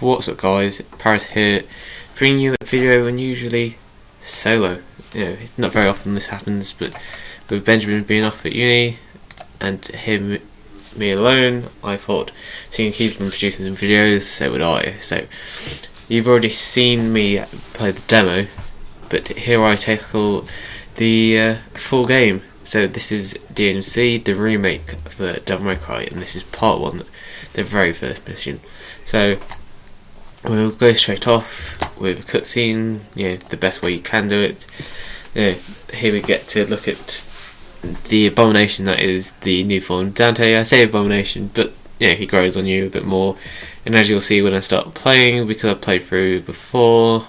What's up guys, Parris here, bringing you a video unusually solo. It's not very often this happens, but with Benjamin being off at uni and me alone, I thought, seeing keep on producing some videos, so would I. So, you've already seen me play the demo, but here I tackle the full game. So this is DmC, the remake for Devil May Cry, and this is part 1, the very first mission. So we'll go straight off with a cutscene, the best way you can do it. Here we get to look at the abomination that is the new form Dante. I say abomination, but he grows on you a bit more, and as you'll see when I start playing, because I've played through before,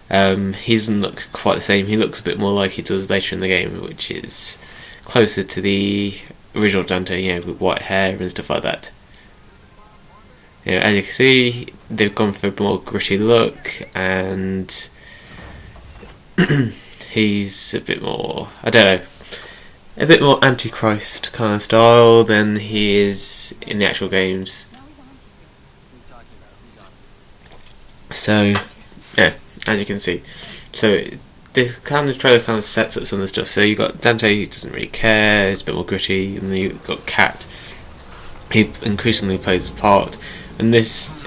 he doesn't look quite the same. He looks a bit more like he does later in the game, which is closer to the original Dante, with white hair and stuff like that. As you can see, they've gone for a more gritty look, and he's a bit more, I don't know, a bit more Antichrist kind of style than he is in the actual games. So, as you can see, so this kind of trailer kind of sets up some of the stuff. So you got Dante, who doesn't really care, he's a bit more gritty, and then you've got Cat, he increasingly plays a part. And this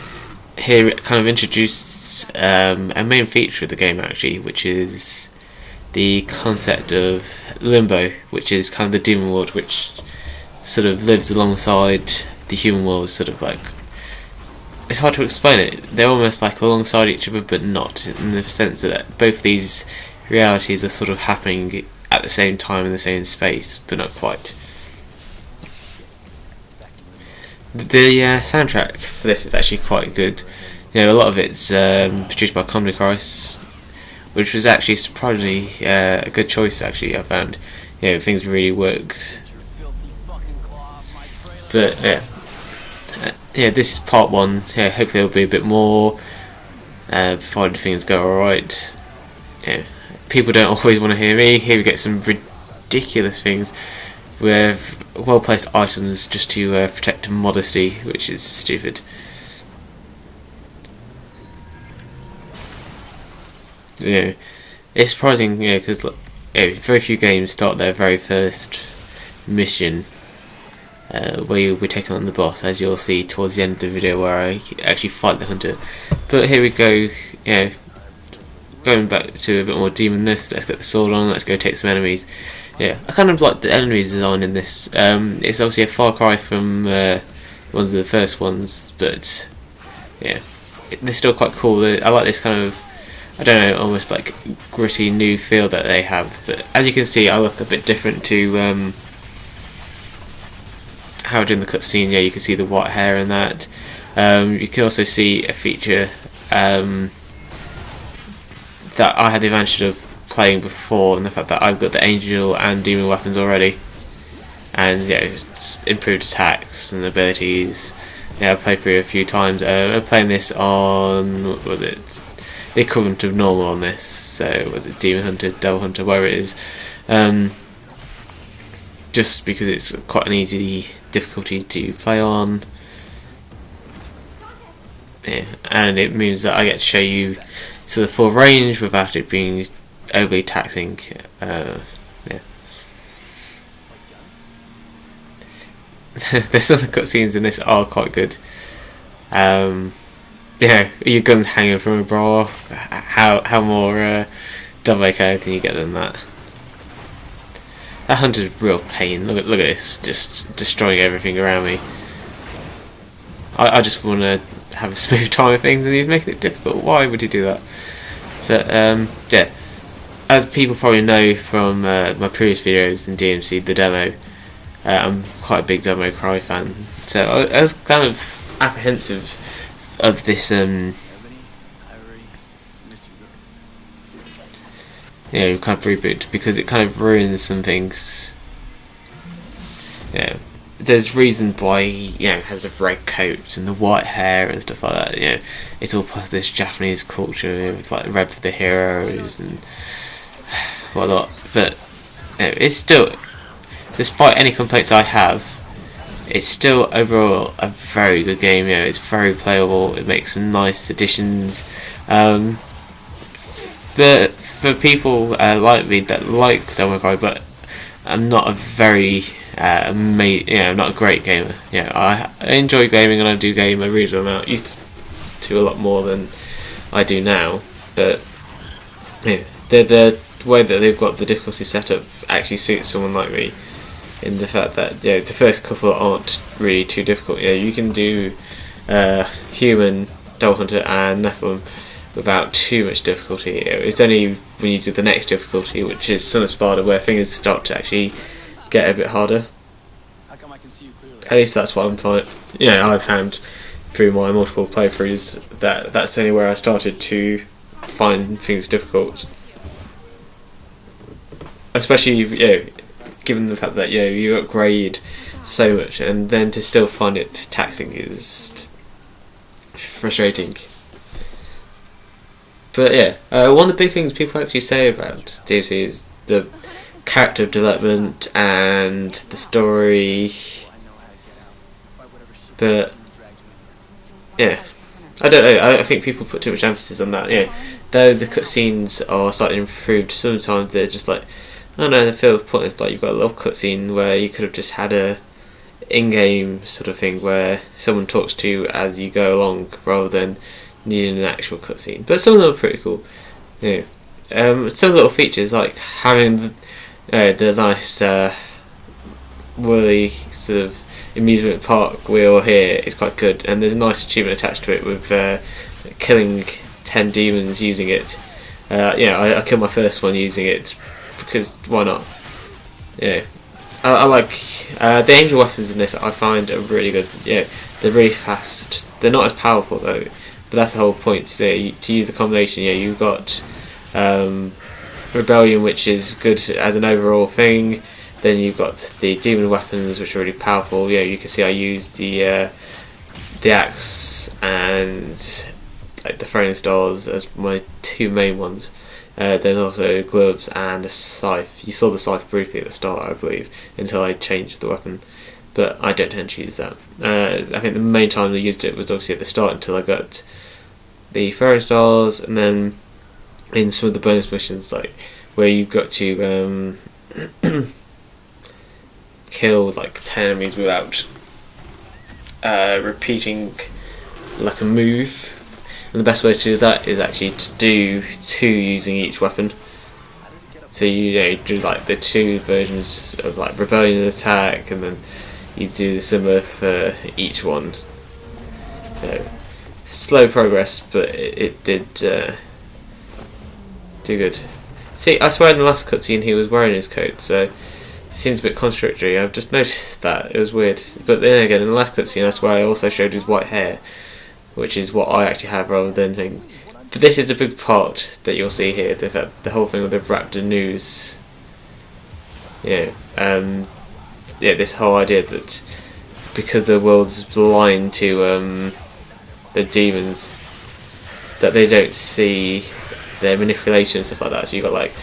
here kind of introduced a main feature of the game actually, which is the concept of limbo, which is kind of the demon world, which sort of lives alongside the human world. Sort of like, it's hard to explain it. They're almost like alongside each other, but not, in the sense that both these realities are sort of happening at the same time in the same space, but not quite. The soundtrack for this is actually quite good. A lot of it's produced by Parris, which was actually surprisingly a good choice. Actually, I found, things really worked. But this is part 1. Hopefully there'll be a bit more, provided things go alright. People don't always want to hear me. Here we get some ridiculous things with well-placed items just to protect modesty, which is stupid. It's surprising, because very few games start their very first mission where you'll be taking on the boss, as you'll see towards the end of the video, where I actually fight the hunter. But here we go, going back to a bit more demonness. Let's get the sword on, let's go take some enemies. I kind of like the enemy design in this. It's obviously a far cry from one of the first ones, but they're still quite cool. I like this kind of, I don't know, almost like gritty new feel that they have. But as you can see, I look a bit different to how I do in the cutscene. You can see the white hair and that. You can also see a feature that I had the advantage of playing before, and the fact that I've got the angel and demon weapons already, and improved attacks and abilities. I've played through a few times. I'm playing this on, what was it, the equivalent of normal on this, so was it Demon Hunter, Devil Hunter, whatever it is, just because it's quite an easy difficulty to play on. And it means that I get to show you the full range without it being overly taxing. There's other cutscenes in this are quite good. Your guns hanging from a bra. How more Devil May Cry can you get than that? That hunter's real pain. Look at this, just destroying everything around me. I just want to have a smooth time of things, and he's making it difficult. Why would he do that? But as people probably know from my previous videos in DmC, the demo, I'm quite a big Devil May Cry fan, so I was kind of apprehensive of this kind of reboot, because it kind of ruins some things. There's reasons why he has the red coat and the white hair and stuff like that. It's all part of this Japanese culture. It's like red for the heroes and whatnot. But it's still, despite any complaints I have, it's still overall a very good game. You know, it's very playable. It makes some nice additions. For people like me that like Devil May Cry, but I'm not a very I'm not a great gamer. I enjoy gaming and I do game a reasonable amount. Used to a lot more than I do now, but the way that they've got the difficulty set up actually suits someone like me, in the fact that the first couple aren't really too difficult. You can do human, Devil Hunter and Nephilim without too much difficulty. It's only when you do the next difficulty, which is Son of Sparta, where things start to actually get a bit harder. At least that's what I've found through my multiple playthroughs, that's the only where I started to find things difficult. Especially given the fact that you upgrade so much, and then to still find it taxing is frustrating. But one of the big things people actually say about DmC is the character development and the story. But I don't know. I think people put too much emphasis on that. Though the cutscenes are slightly improved, sometimes they're just like, I don't know, they feel pointless. Like, you've got a little cutscene where you could have just had a in-game sort of thing where someone talks to you as you go along, rather than needing an actual cutscene. But some of them are pretty cool. Some little features, like having the nice whirly sort of amusement park wheel here, is quite good, and there's a nice achievement attached to it with killing 10 demons using it. I killed my first one using it, because why not? I like the angel weapons in this. I find are really good. They're really fast. They're not as powerful though, but that's the whole point. To use the combination, you've got Rebellion, which is good as an overall thing. Then you've got the demon weapons, which are really powerful. You can see I use the axe and like the throwing stars as my two main ones. There's also gloves and a scythe. You saw the scythe briefly at the start, I believe, until I changed the weapon, but I don't tend to use that. I think the main time I used it was obviously at the start, until I got the throwing stars, and then in some of the bonus missions, like where you've got to kill like 10 enemies without repeating like a move. And the best way to do that is actually to do 2 using each weapon. So you do like the 2 versions of like Rebellion and Attack, and then you do the similar for each one. Slow progress, but it did do good. See, I swear in the last cutscene he was wearing his coat, so it seems a bit contradictory. I've just noticed that. It was weird. But then again, in the last cutscene, that's where I also showed his white hair, which is what I actually have rather than thing. But this is the big part that you'll see here, the whole thing with the Raptor news. This whole idea that because the world's blind to the demons, that they don't see their manipulation and stuff like that. So you've got like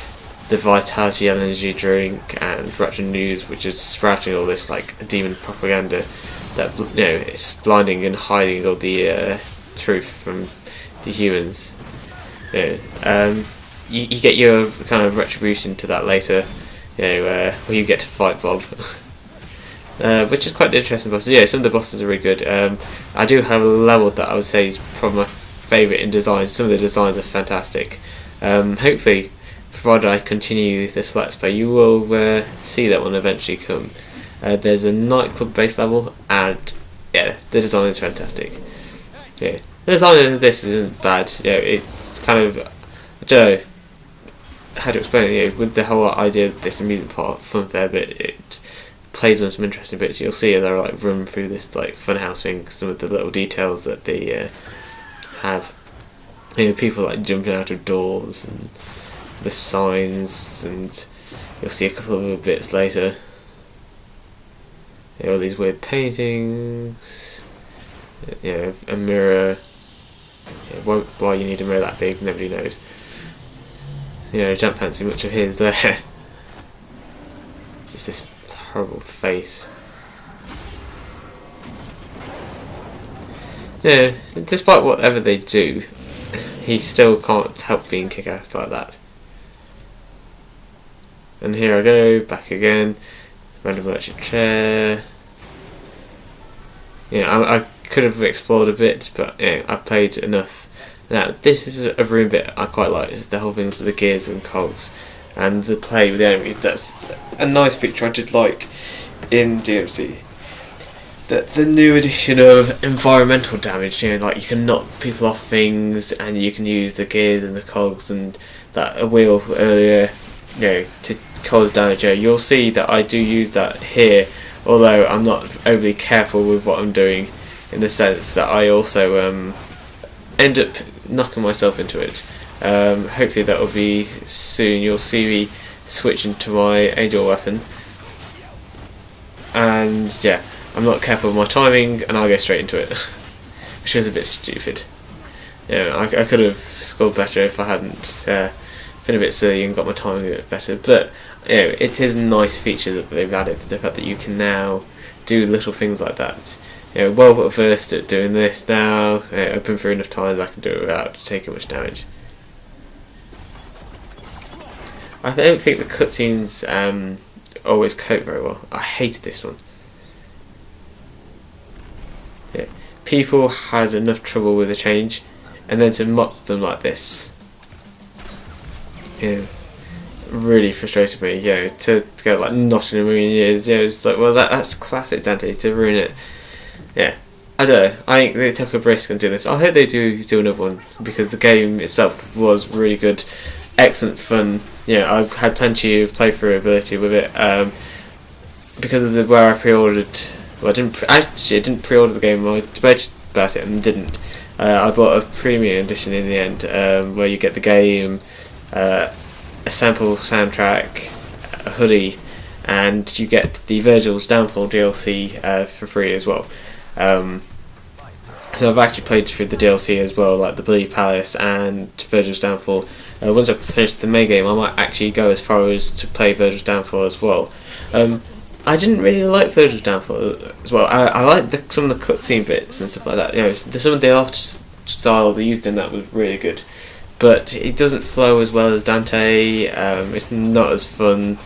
the Vitality Energy drink and Raptor News, which is sprouting all this like demon propaganda that it's blinding and hiding all the truth from the humans. You get your kind of retribution to that later, where you get to fight Bob. Which is quite interesting boss. Some of the bosses are really good. I do have a level that I would say is probably my favourite in design. Some of the designs are fantastic. Hopefully, provided I continue this Let's Play, you will see that one eventually come. There's a nightclub base level, and the design is fantastic. The design of this isn't bad. It's kind of, I don't know how to explain it. With the whole idea of this amusement park funfair bit, it plays on some interesting bits. You'll see as I like run through this like funhouse thing, some of the little details that they have. People like jumping out of doors and the signs, and you'll see a couple of other bits later. All these weird paintings. A mirror. Why you need a mirror that big, nobody knows. I don't fancy much of his there. Just this horrible face. Yeah, despite whatever they do, he still can't help being kick-ass like that. And here I go, back again. Random electric chair. I could have explored a bit, but I played enough. Now, this is a room bit I quite like. It's the whole thing with the gears and cogs, and the play with the enemies. That's a nice feature I did like in DmC. The new addition of environmental damage, like you can knock people off things, and you can use the gears and the cogs and that wheel earlier, to cause damage. You'll see that I do use that here, although I'm not overly careful with what I'm doing, in the sense that I also end up knocking myself into it. Hopefully that will be soon. You'll see me switch into my angel weapon, and yeah, I'm not careful with my timing and I'll go straight into it, which was a bit stupid. I could have scored better if I hadn't been a bit silly and got my timing a bit better, but it is a nice feature that they've added, the fact that you can now do little things like that. Well versed at doing this now. I've been through enough times I can do it without taking much damage. I don't think the cutscenes always cope very well. I hated this one. People had enough trouble with the change, and then to mock them like this, really frustrated me. To go like not in a million years. It's like, well, that's classic Dante to ruin it. I don't know. I think they took a risk and do this. I hope they do another one, because the game itself was really good, excellent fun. I've had plenty of playthrough ability with it. Because of where I pre-ordered. Well, I didn't pre-order the game. I debated about it and didn't. I bought a premium edition in the end, where you get the game, a sample soundtrack, a hoodie, and you get the Virgil's Downfall DLC for free as well. So I've actually played through the DLC as well, like the Bloody Palace and Virgil's Downfall. Once I finish the main game, I might actually go as far as to play Virgil's Downfall as well. I didn't really like Virgil's Downfall as well. I liked some of the cutscene bits and stuff like that. Some of the art style they used in that was really good, but it doesn't flow as well as Dante. It's not as fun.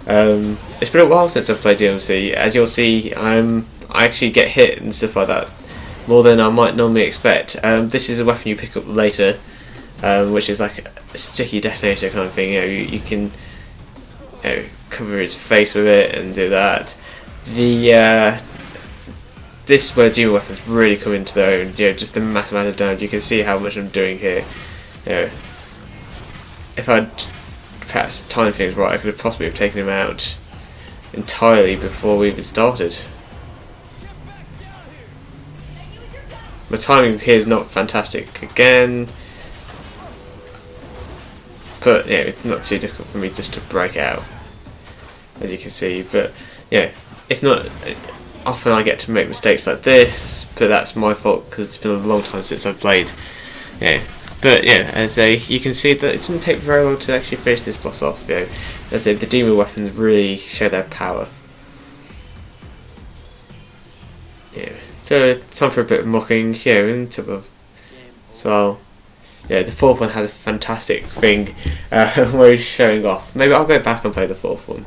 It's been a while since I've played DmC. As you'll see, I actually get hit and stuff like that more than I might normally expect. This is a weapon you pick up later, which is like a sticky detonator kind of thing. You can cover his face with it and do that. This is where demon weapons really come into their own. Just the massive amount of damage. You can see how much I'm doing here. If I'd perhaps timed things right, I could have possibly have taken him out entirely before we even started. My timing here is not fantastic again, but it's not too difficult for me just to break out, as you can see. But it's not often I get to make mistakes like this, but that's my fault because it's been a long time since I've played. But you can see that it doesn't take very long to actually finish this boss off. As I say, the demon weapons really show their power. So it's time for a bit of mocking. So the fourth one has a fantastic thing where he's showing off. Maybe I'll go back and play the fourth one.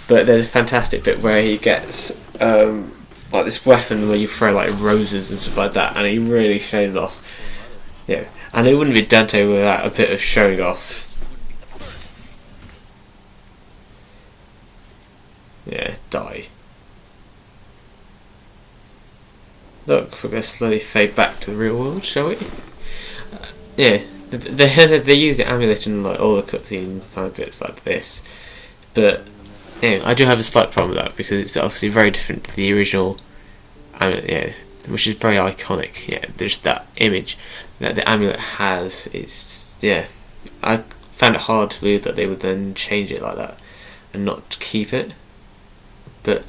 But there's a fantastic bit where he gets like this weapon where you throw like roses and stuff like that, and he really shows off. And it wouldn't be Dante without a bit of showing off. Die. Look, we're going to slowly fade back to the real world, shall we? They use the amulet in like all the cutscene kind of bits like this, but I do have a slight problem with that because it's obviously very different to the original amulet, which is very iconic. There's that image that the amulet has. I found it hard to believe that they would then change it like that and not keep it, but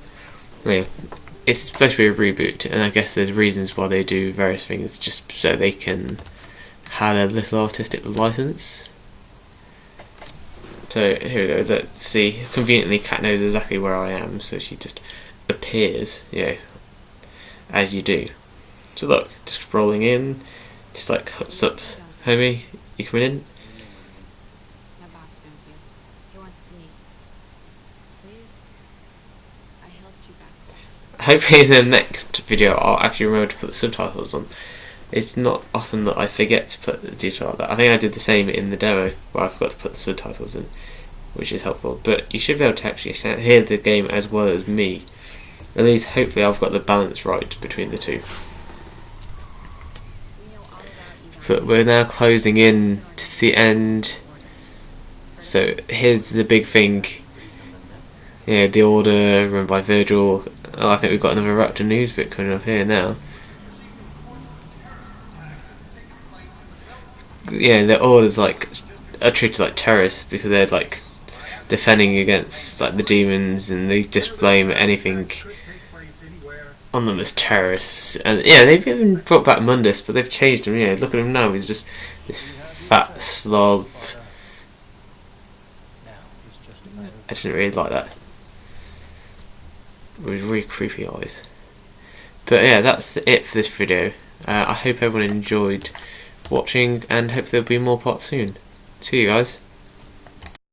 it's supposed to be a reboot, and I guess there's reasons why they do various things just so they can have a little artistic license. So here we go. Let's see. Conveniently, Cat knows exactly where I am, so she just appears, as you do. So look, just rolling in, just like, what's up, homie? You coming in? My boss knows you. He wants to meet. Please? I helped you back then. Hopefully in the next video I'll actually remember to put the subtitles on. It's not often that I forget to put the detail like that. I think I did the same in the demo where I forgot to put the subtitles in, which is helpful. But you should be able to actually hear the game as well as me. At least hopefully I've got the balance right between the two. But we're now closing in to the end. So here's the big thing. Yeah, the order run by Virgil. Oh, I think we've got another Raptor news bit coming up here now. Yeah, the orders like are treated like terrorists because they're like defending against like the demons, and they just blame anything on them as terrorists. And yeah, they've even brought back Mundus, but they've changed him. Yeah, look at him now. He's just this fat slob. I didn't really like that. With really creepy eyes. But yeah, that's it for this video. I hope everyone enjoyed watching, and hope there'll be more parts soon. See you guys.